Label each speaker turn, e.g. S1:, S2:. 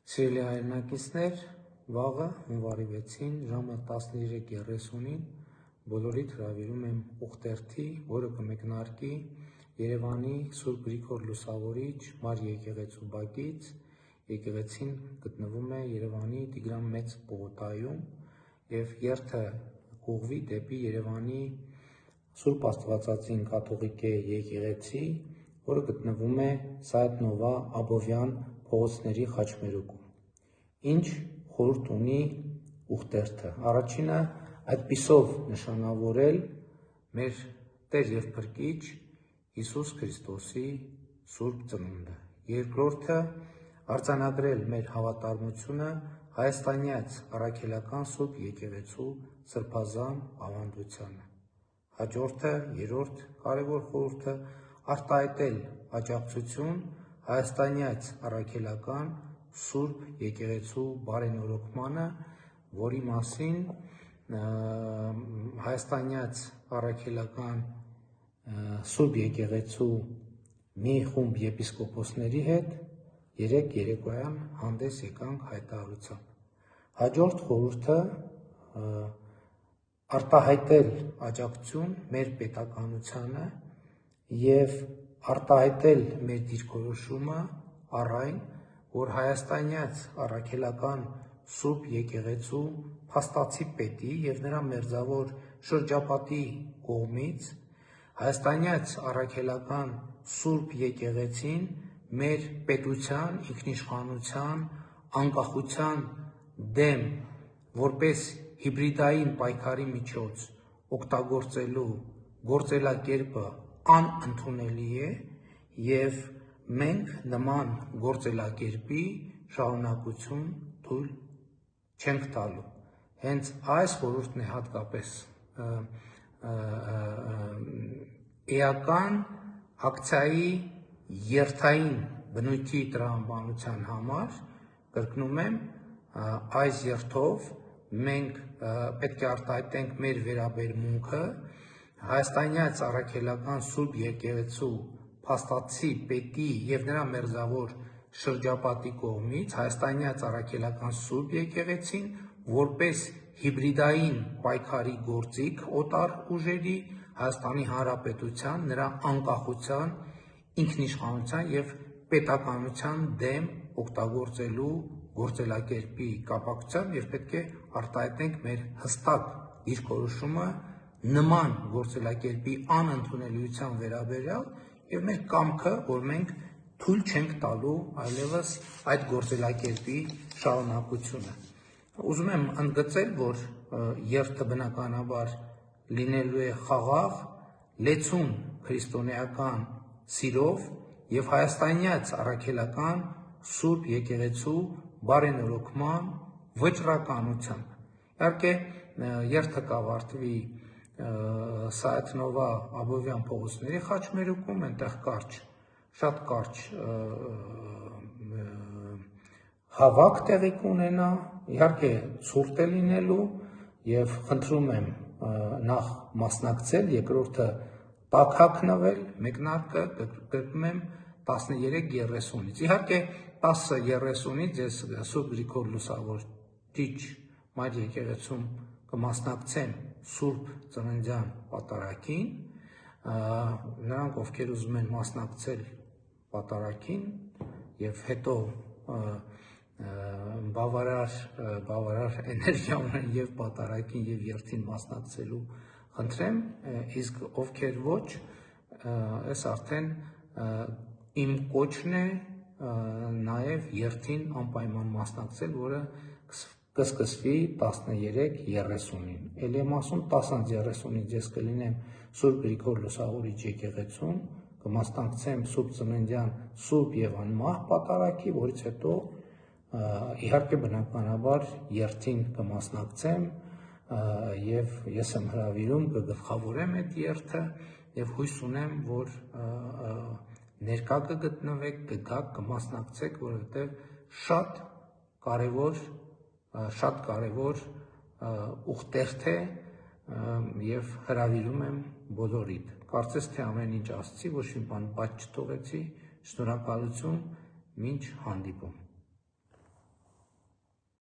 S1: Սիրելի հայրենակիցներ, վաղը հունվարի 6-ին ժամը 13:30-ին բոլորիդ հրավիրում եմ ուխտերթի, որը կմեկնարկի Երևանի Սուրբ Գրիգոր Լուսավորիչ Մար եկեղեցու բակից։ Եկեղեցին գտնվում է Երևանի Տիգրան Մեծ պողոտայում և երթը կուղղվի դեպի Երևանի Սուրբ Աստվածածին կաթողիկե եկեղեցի, որը գտնվում է Սայաթ Նովա Աբովյան փողոցների խաչմերուկում։ Ինչ խորհուրդ ունի ուխտերթը։ Առաջինը այդպիսով նշանավորել մեր Տեր և Փրկիչ Հիսուս Քրիստոսի Սուրբ Ծնունդը։ Երկրորդը արձանագրել մեր հավատարմությունը հայաստանյաց առաքելական Սուրբ Եկեղեցու սրբազան ավանդությանը։ Հաջորդը, երրորդ կարևոր խորհուրդը, արտահայտել աջակցություն հայաստանյաց առաքելական Սուրբ Եկեղեցու բարենորոգմանը, որի մասին հայաստանյաց առաքելական Սուրբ Եկեղեցու մի խումբ եպիսկոպոսների հետ երեկ երեկոյան հանդես եկանք հայտարարությամբ։ Հաջորդ խորհուրդը արտահայտել աջակցություն մեր պետականությանը և արտահայտել մեր դիրքորոշումը առ այն, որ հայաստանյաց առաքելական Սուրբ Եկեղեցու փաստացի պետի և նրա մերձավոր շրջապատի կողմից հայաստանյաց առաքելական Սուրբ Եկեղեցին մեր պետության, ինքնիշխանության, անկախության դեմ որպես հիբրիդային պայքարի միջոց օգտագործելու գործելակերպը անընդունելի է և մենք նման գործելակերպի շարունակություն թույլ չենք տալու։ Հենց այս խորհուրդն է հատկապես էական ակցիայի երթային բնույթի տրամաբանության համար, կրկնում եմ, այս երթով մենք պետք է արտահայտենք մեր վերաբերմունքը հայաստանյաց առաքելական Սուրբ Եկեղեցու փաստացի պետի և նրա մերձավոր շրջապատի կողմից հայաստանյաց առաքելական Սուրբ Եկեղեցին որպես հիբրիդային պայքարի գործիք օտար ուժերի, Հայաստանի Հանրապետության, նրա անկախության, ինքնիշխանության և պետականության դեմ օգտագործելու գործելակերպի կապակցությամբ և պետք է արտահայտենք մեր հստակ դիրքորոշումը նման գործելակերպի անընդունելիության վերաբերյալ և մեր կամքը, որ մենք թույլ չենք տալու այլևս այդ գործելակերպի շարունակությունը։ Ուզում եմ ընդգծել, որ երթը բնականաբար լինելու է խաղաղ, լեցուն քրիստոնեական սիրով և հայաստանյաց առաքելական Սուրբ Եկեղեցու բարենորոգման վճռականությամբ։ Իհարկե, երթը կավարտվի Սայաթ Նովա Աբովյան փողոցների խաչմերուկում, այնտեղ շատ կարճ հավաք տեղի կունենա, իհարկե ցուրտ է լինելու և խնդրում եմ նախ մասնակցել, երկրորդը տաք հագնվել, մեկնարկը կրկնում եմ 13:30-ից։ Իհարկե 10:30-ից ես Սուրբ Գրիգոր Լուսավորիչ Մար եկեղեցում կմասնակցեմ Սուրբ Ծննդյան պատարագին, նրանք, ովքեր ուզում են մասնակցել պատարագին և հետո բավարար էներգիա ունեն և պատարագին և երթին մասնակցելու, խնդրեմ, իսկ ովքեր ոչ, այս արդեն իմ կոչն է նաև երթին անպայման մասնակցել, որը կսկսվի 13:30-ին։ Էլ եմ ասում 10:30-ից ես կլինեմ Սուրբ Գրիգոր Լուսավորիչ եկեղեցում, կմասնակցեմ Սուրբ Ծննդյան սուրբ և անմահ պատարագի, որից հետո իհարկե բնականաբար երթին կմասնակցեմ և ես եմ հրավիրում, կգլխավորեմ այդ երթը և հույս ունեմ, որ ներկա կգտնվեք, կգաք, կմասնակցեք, որովհետև շատ կարևոր ուխտերթ է և հրավիրում եմ բոլորիդ։ Կարծես թե ամեն ինչ ասացի, ոչ մի բան բաց չթողեցի, շնորհակալություն, մինչ հանդիպում։